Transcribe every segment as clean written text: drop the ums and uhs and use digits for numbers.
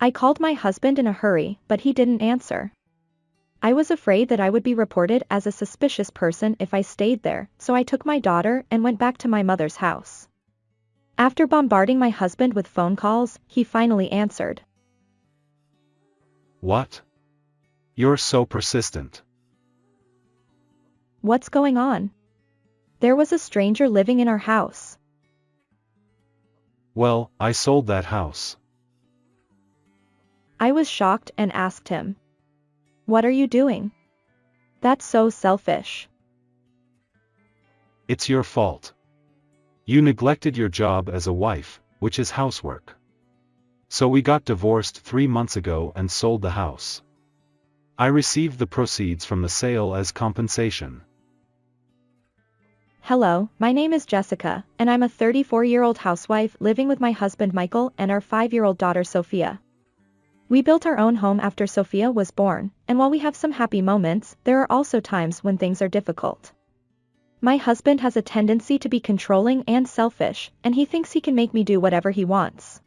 I called my husband in a hurry, but he didn't answer. I was afraid that I would be reported as a suspicious person if I stayed there, so I took my daughter and went back to my mother's house. After bombarding my husband with phone calls, he finally answered. What? You're so persistent. What's going on? There was a stranger living in our house. Well, I sold that house. I was shocked and asked him. What are you doing? That's so selfish. It's your fault. You neglected your job as a wife, which is housework. So we got divorced 3 months ago and sold the house. I received the proceeds from the sale as compensation. Hello, my name is Jessica, and I'm a 34-year-old housewife living with my husband Michael and our 5-year-old daughter Sophia. We built our own home after Sophia was born, and while we have some happy moments, there are also times when things are difficult. My husband has a tendency to be controlling and selfish, and he thinks he can make me do whatever he wants.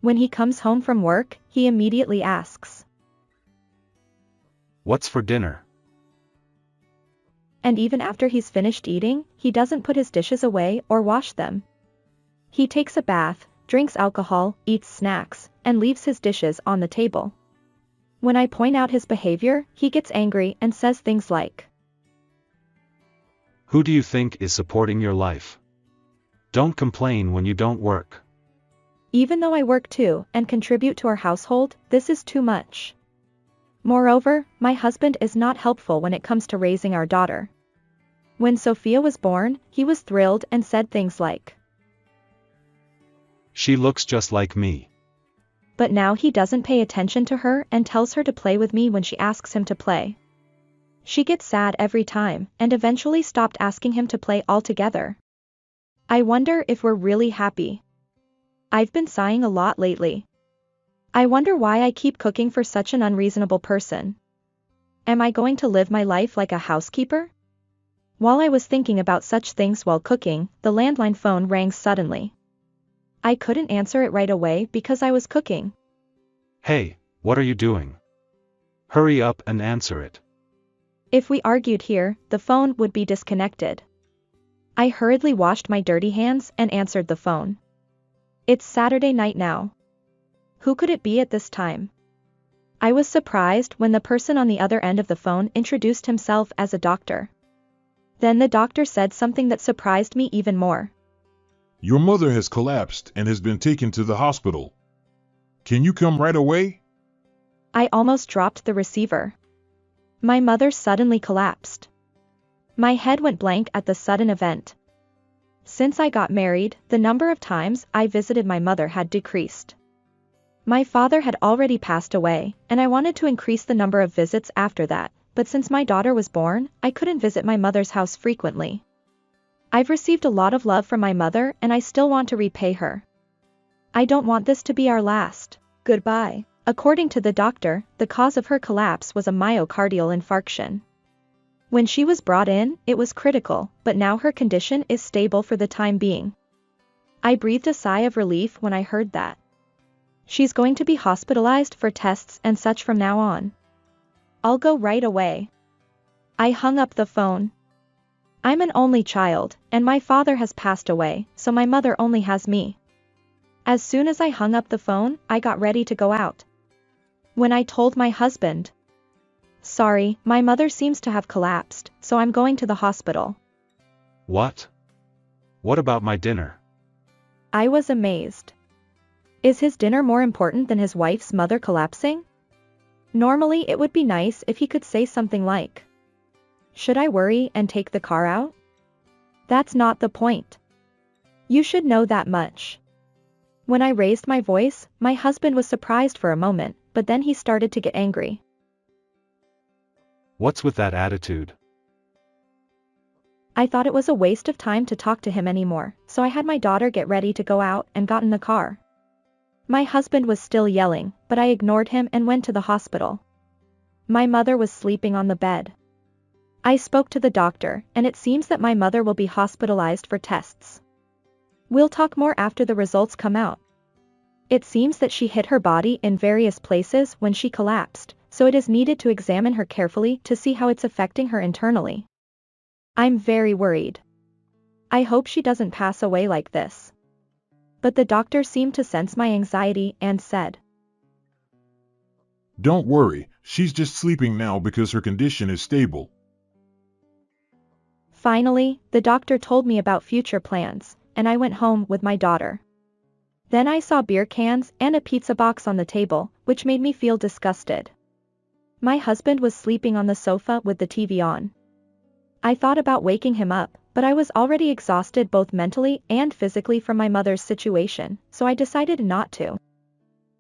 When he comes home from work, he immediately asks, What's for dinner? And even after he's finished eating, he doesn't put his dishes away or wash them. He takes a bath, drinks alcohol, eats snacks, and leaves his dishes on the table. When I point out his behavior, he gets angry and says things like, Who do you think is supporting your life? Don't complain when you don't work. Even though I work too and contribute to our household, this is too much. Moreover, my husband is not helpful when it comes to raising our daughter. When Sophia was born, he was thrilled and said things like, She looks just like me. But now he doesn't pay attention to her and tells her to play with me when she asks him to play. She gets sad every time and eventually stopped asking him to play altogether. I wonder if we're really happy. I've been sighing a lot lately. I wonder why I keep cooking for such an unreasonable person. Am I going to live my life like a housekeeper? While I was thinking about such things while cooking, the landline phone rang suddenly. I couldn't answer it right away because I was cooking. Hey, what are you doing? Hurry up and answer it. If we argued here, the phone would be disconnected. I hurriedly washed my dirty hands and answered the phone. It's Saturday night now. Who could it be at this time? I was surprised when the person on the other end of the phone introduced himself as a doctor. Then the doctor said something that surprised me even more. Your mother has collapsed and has been taken to the hospital. Can you come right away? I almost dropped the receiver. My mother suddenly collapsed. My head went blank at the sudden event. Since I got married, the number of times I visited my mother had decreased. My father had already passed away, and I wanted to increase the number of visits after that, but since my daughter was born, I couldn't visit my mother's house frequently. I've received a lot of love from my mother and I still want to repay her. I don't want this to be our last goodbye. According to the doctor, the cause of her collapse was a myocardial infarction. When she was brought in, it was critical, but now her condition is stable for the time being. I breathed a sigh of relief when I heard that. She's going to be hospitalized for tests and such from now on. I'll go right away. I hung up the phone. I'm an only child, and my father has passed away, so my mother only has me. As soon as I hung up the phone, I got ready to go out. When I told my husband, Sorry, my mother seems to have collapsed, so I'm going to the hospital. What? What about my dinner? I was amazed. Is his dinner more important than his wife's mother collapsing? Normally it would be nice if he could say something like, Should I worry and take the car out? That's not the point. You should know that much. When I raised my voice, my husband was surprised for a moment, but then he started to get angry. What's with that attitude? I thought it was a waste of time to talk to him anymore, so I had my daughter get ready to go out and got in the car. My husband was still yelling, but I ignored him and went to the hospital. My mother was sleeping on the bed. I spoke to the doctor, and it seems that my mother will be hospitalized for tests. We'll talk more after the results come out. It seems that she hit her body in various places when she collapsed, so it is needed to examine her carefully to see how it's affecting her internally. I'm very worried. I hope she doesn't pass away like this. But the doctor seemed to sense my anxiety and said, Don't worry, she's just sleeping now because her condition is stable. Finally, the doctor told me about future plans, and I went home with my daughter. Then I saw beer cans and a pizza box on the table, which made me feel disgusted. My husband was sleeping on the sofa with the TV on. I thought about waking him up, but I was already exhausted both mentally and physically from my mother's situation, so I decided not to.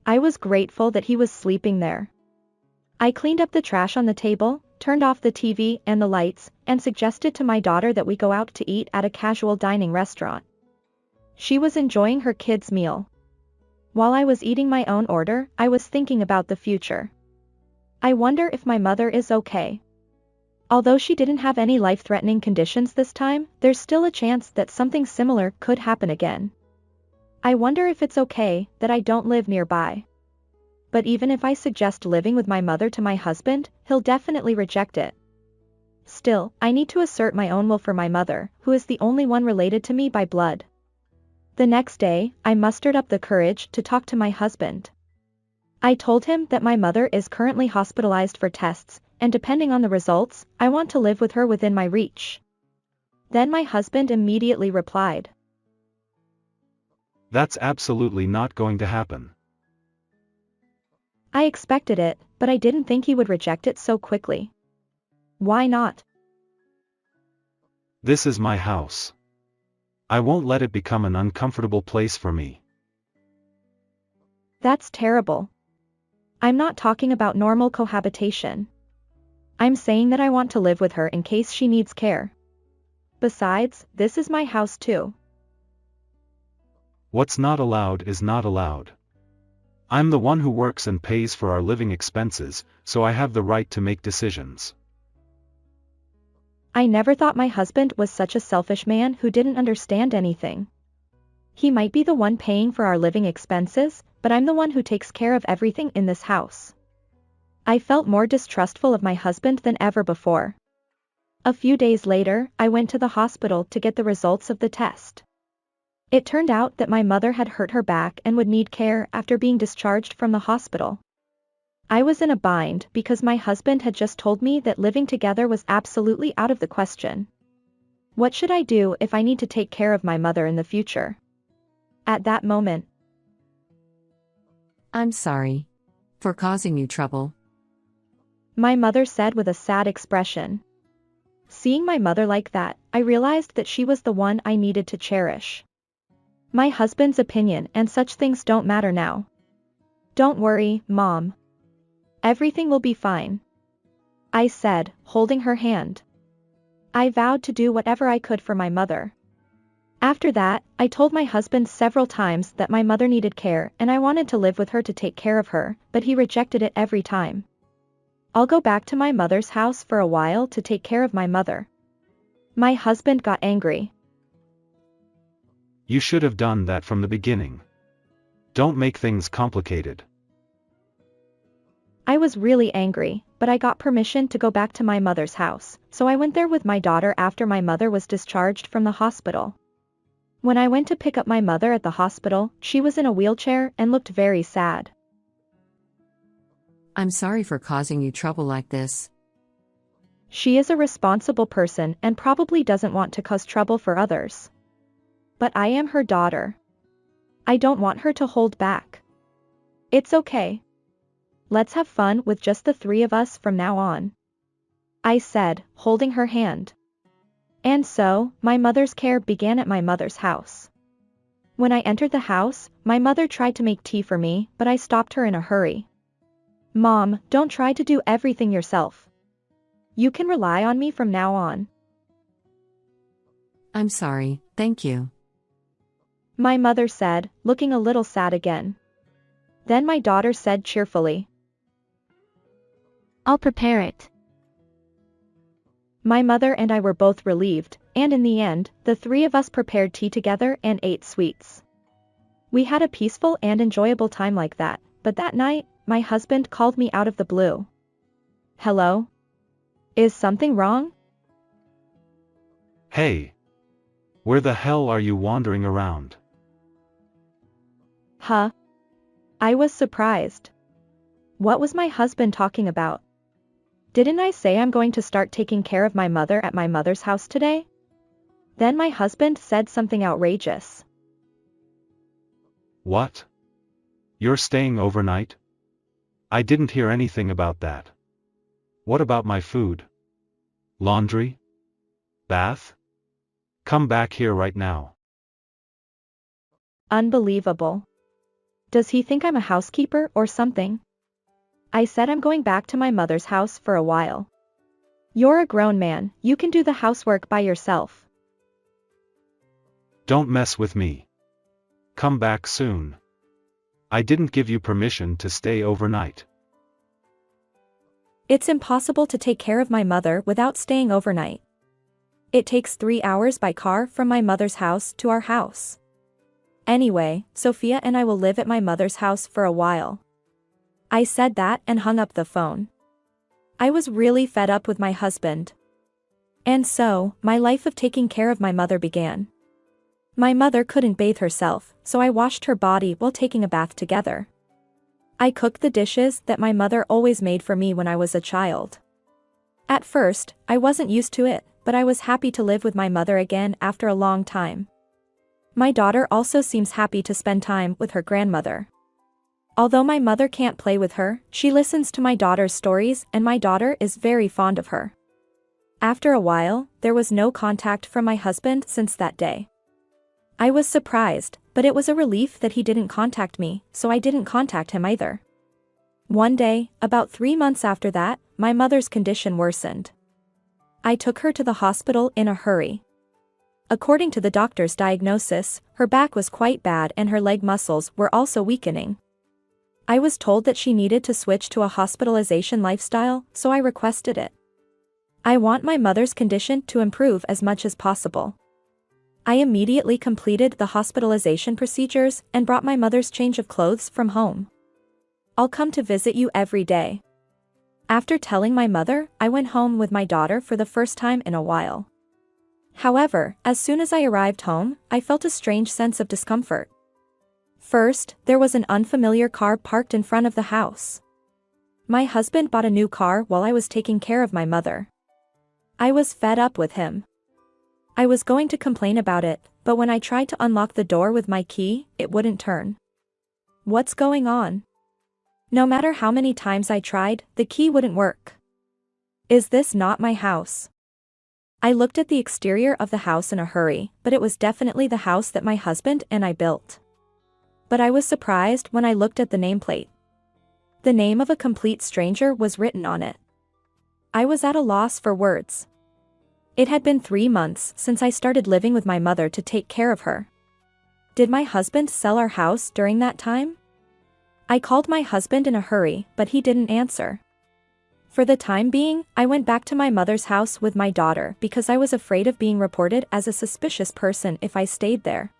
I was grateful that he was sleeping there. I cleaned up the trash on the table, turned off the TV and the lights, and suggested to my daughter that we go out to eat at a casual dining restaurant. She was enjoying her kids' meal. While I was eating my own order, I was thinking about the future. I wonder if my mother is okay. Although she didn't have any life-threatening conditions this time, there's still a chance that something similar could happen again. I wonder if it's okay that I don't live nearby. But even if I suggest living with my mother to my husband, he'll definitely reject it. Still, I need to assert my own will for my mother, who is the only one related to me by blood. The next day, I mustered up the courage to talk to my husband. I told him that my mother is currently hospitalized for tests, and depending on the results, I want to live with her within my reach. Then my husband immediately replied, That's absolutely not going to happen. I expected it, but I didn't think he would reject it so quickly. Why not? This is my house. I won't let it become an uncomfortable place for me. That's terrible. I'm not talking about normal cohabitation. I'm saying that I want to live with her in case she needs care. Besides, this is my house too. What's not allowed is not allowed. I'm the one who works and pays for our living expenses, so I have the right to make decisions. I never thought my husband was such a selfish man who didn't understand anything. He might be the one paying for our living expenses, but I'm the one who takes care of everything in this house. I felt more distrustful of my husband than ever before. A few days later, I went to the hospital to get the results of the test. It turned out that my mother had hurt her back and would need care after being discharged from the hospital. I was in a bind because my husband had just told me that living together was absolutely out of the question. What should I do if I need to take care of my mother in the future? At that moment, I'm sorry for causing you trouble. My mother said with a sad expression. Seeing my mother like that, I realized that she was the one I needed to cherish. My husband's opinion and such things don't matter now. Don't worry, Mom. Everything will be fine, I said, holding her hand. I vowed to do whatever I could for my mother. After that, I told my husband several times that my mother needed care and I wanted to live with her to take care of her, but he rejected it every time. I'll go back to my mother's house for a while to take care of my mother. My husband got angry. You should have done that from the beginning. Don't make things complicated. I was really angry, but I got permission to go back to my mother's house, so I went there with my daughter after my mother was discharged from the hospital. When I went to pick up my mother at the hospital, she was in a wheelchair and looked very sad. I'm sorry for causing you trouble like this. She is a responsible person and probably doesn't want to cause trouble for others. But I am her daughter. I don't want her to hold back. It's okay. Let's have fun with just the three of us from now on, I said, holding her hand. And so, my mother's care began at my mother's house. When I entered the house, my mother tried to make tea for me, but I stopped her in a hurry. Mom, don't try to do everything yourself. You can rely on me from now on. I'm sorry, thank you. My mother said, looking a little sad again. Then my daughter said cheerfully, I'll prepare it. My mother and I were both relieved, and in the end, the three of us prepared tea together and ate sweets. We had a peaceful and enjoyable time like that, but that night, my husband called me out of the blue. Hello? Is something wrong? Hey! Where the hell are you wandering around? Huh? I was surprised. What was my husband talking about? Didn't I say I'm going to start taking care of my mother at my mother's house today? Then my husband said something outrageous. What? You're staying overnight? I didn't hear anything about that. What about my food? Laundry? Bath? Come back here right now. Unbelievable. Does he think I'm a housekeeper or something? I said I'm going back to my mother's house for a while. You're a grown man, you can do the housework by yourself. Don't mess with me. Come back soon. I didn't give you permission to stay overnight. It's impossible to take care of my mother without staying overnight. It takes 3 hours by car from my mother's house to our house. Anyway, Sophia and I will live at my mother's house for a while. I said that and hung up the phone. I was really fed up with my husband. And so, my life of taking care of my mother began. My mother couldn't bathe herself, so I washed her body while taking a bath together. I cooked the dishes that my mother always made for me when I was a child. At first, I wasn't used to it, but I was happy to live with my mother again after a long time. My daughter also seems happy to spend time with her grandmother. Although my mother can't play with her, she listens to my daughter's stories and my daughter is very fond of her. After a while, there was no contact from my husband since that day. I was surprised, but it was a relief that he didn't contact me, so I didn't contact him either. One day, about 3 months after that, my mother's condition worsened. I took her to the hospital in a hurry. According to the doctor's diagnosis, her back was quite bad and her leg muscles were also weakening. I was told that she needed to switch to a hospitalization lifestyle, so I requested it. I want my mother's condition to improve as much as possible. I immediately completed the hospitalization procedures and brought my mother's change of clothes from home. I'll come to visit you every day. After telling my mother, I went home with my daughter for the first time in a while. However, as soon as I arrived home, I felt a strange sense of discomfort. First, there was an unfamiliar car parked in front of the house. My husband bought a new car while I was taking care of my mother. I was fed up with him. I was going to complain about it, but when I tried to unlock the door with my key, it wouldn't turn. What's going on? No matter how many times I tried, the key wouldn't work. Is this not my house? I looked at the exterior of the house in a hurry, but it was definitely the house that my husband and I built. But I was surprised when I looked at the nameplate. The name of a complete stranger was written on it. I was at a loss for words. It had been 3 months since I started living with my mother to take care of her. Did my husband sell our house during that time? I called my husband in a hurry, but he didn't answer. For the time being, I went back to my mother's house with my daughter because I was afraid of being reported as a suspicious person if I stayed there.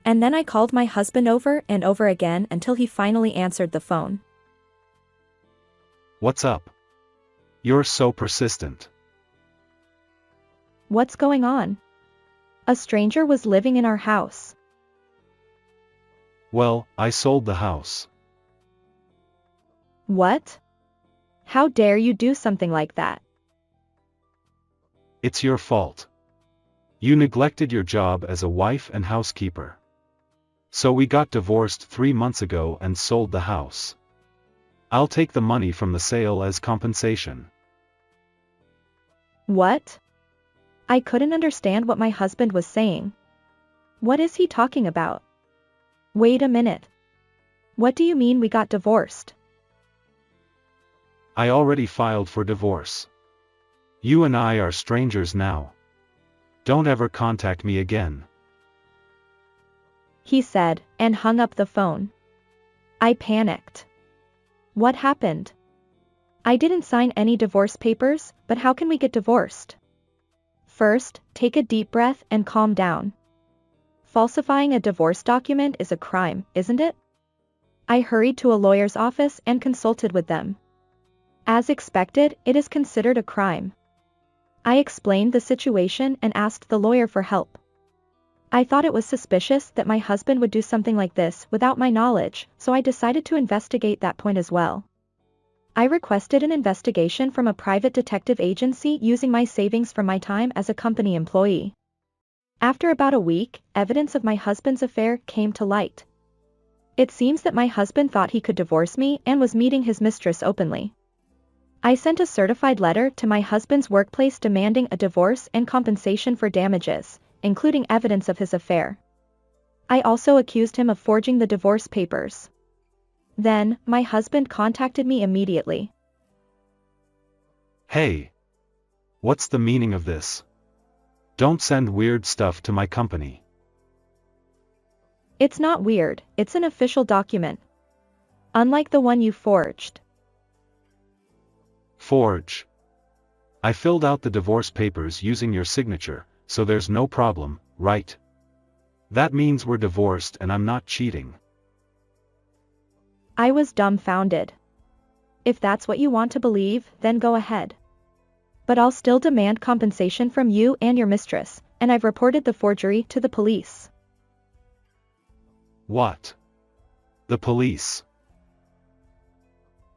And then I called my husband over and over again until he finally answered the phone. What's up? You're so persistent. What's going on? A stranger was living in our house. Well, I sold the house. What? How dare you do something like that? It's your fault. You neglected your job as a wife and housekeeper. So we got divorced 3 months ago and sold the house. I'll take the money from the sale as compensation. What? I couldn't understand what my husband was saying. What is he talking about? Wait a minute. What do you mean we got divorced? I already filed for divorce. You and I are strangers now. Don't ever contact me again. He said, and hung up the phone. I panicked. What happened? I didn't sign any divorce papers, but how can we get divorced? First, take a deep breath and calm down. falsifying a divorce document is a crime, isn't it? I hurried to a lawyer's office and consulted with them. As expected, it is considered a crime. I explained the situation and asked the lawyer for help. I thought it was suspicious that my husband would do something like this without my knowledge, so I decided to investigate that point as well. I requested an investigation from a private detective agency using my savings from my time as a company employee. After about a week, evidence of my husband's affair came to light. It seems that my husband thought he could divorce me and was meeting his mistress openly. I sent a certified letter to my husband's workplace demanding a divorce and compensation for damages, including evidence of his affair. I also accused him of forging the divorce papers. Then, my husband contacted me immediately. Hey! What's the meaning of this? Don't send weird stuff to my company. It's not weird, it's an official document. Unlike the one you forged. Forge. I filled out the divorce papers using your signature, so there's no problem, right? That means we're divorced and I'm not cheating. I was dumbfounded. If that's what you want to believe, then go ahead. But I'll still demand compensation from you and your mistress, and I've reported the forgery to the police. What? The police?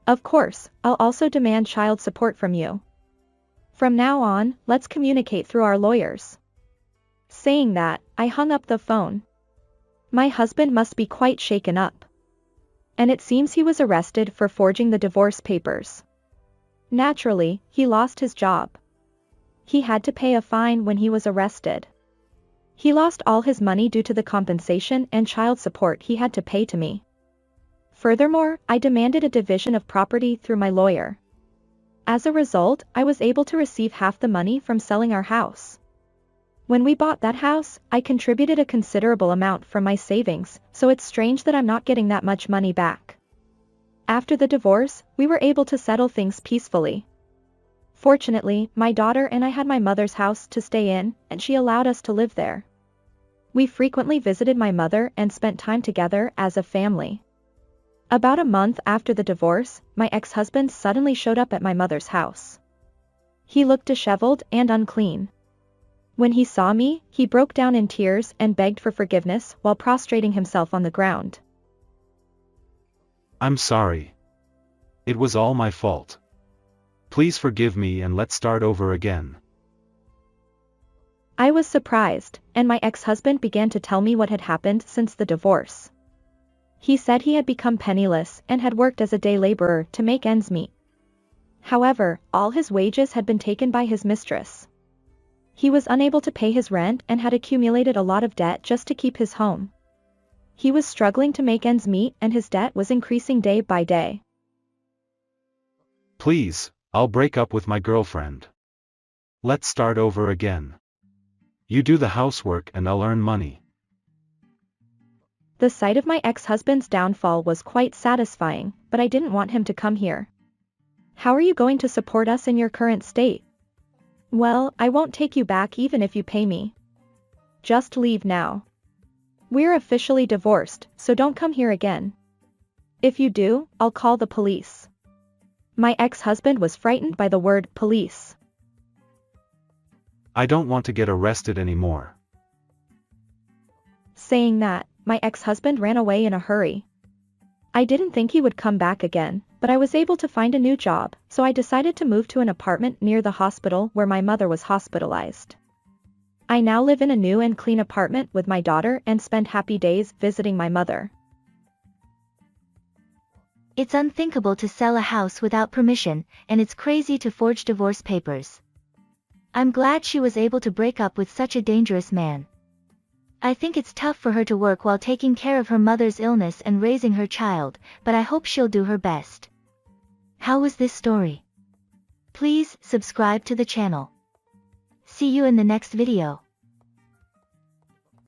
Of course, I'll also demand child support from you. From now on, let's communicate through our lawyers. Saying that, I hung up the phone. My husband must be quite shaken up. And it seems he was arrested for forging the divorce papers. Naturally, he lost his job. He had to pay a fine when he was arrested. He lost all his money due to the compensation and child support he had to pay to me. Furthermore, I demanded a division of property through my lawyer. As a result, I was able to receive half the money from selling our house. When we bought that house, I contributed a considerable amount from my savings, so it's strange that I'm not getting that much money back. After the divorce, we were able to settle things peacefully. Fortunately, my daughter and I had my mother's house to stay in, and she allowed us to live there. We frequently visited my mother and spent time together as a family. About a month after the divorce, my ex-husband suddenly showed up at my mother's house. He looked disheveled and unclean. When he saw me, he broke down in tears and begged for forgiveness while prostrating himself on the ground. I'm sorry. It was all my fault. Please forgive me and let's start over again. I was surprised, and my ex-husband began to tell me what had happened since the divorce. He said he had become penniless and had worked as a day laborer to make ends meet. However, all his wages had been taken by his mistress. He was unable to pay his rent and had accumulated a lot of debt just to keep his home. He was struggling to make ends meet and his debt was increasing day by day. Please, I'll break up with my girlfriend. Let's start over again. You do the housework and I'll earn money. The sight of my ex-husband's downfall was quite satisfying, but I didn't want him to come here. How are you going to support us in your current state? Well, I won't take you back even if you pay me. Just leave now. We're officially divorced, so don't come here again. If you do, I'll call the police. My ex-husband was frightened by the word police. I don't want to get arrested anymore. Saying that, my ex-husband ran away in a hurry. I didn't think he would come back again, but I was able to find a new job, so I decided to move to an apartment near the hospital where my mother was hospitalized. I now live in a new and clean apartment with my daughter and spend happy days visiting my mother. It's unthinkable to sell a house without permission, and it's crazy to forge divorce papers. I'm glad she was able to break up with such a dangerous man. I think it's tough for her to work while taking care of her mother's illness and raising her child, but I hope she'll do her best. How was this story? Please subscribe to the channel. See you in the next video.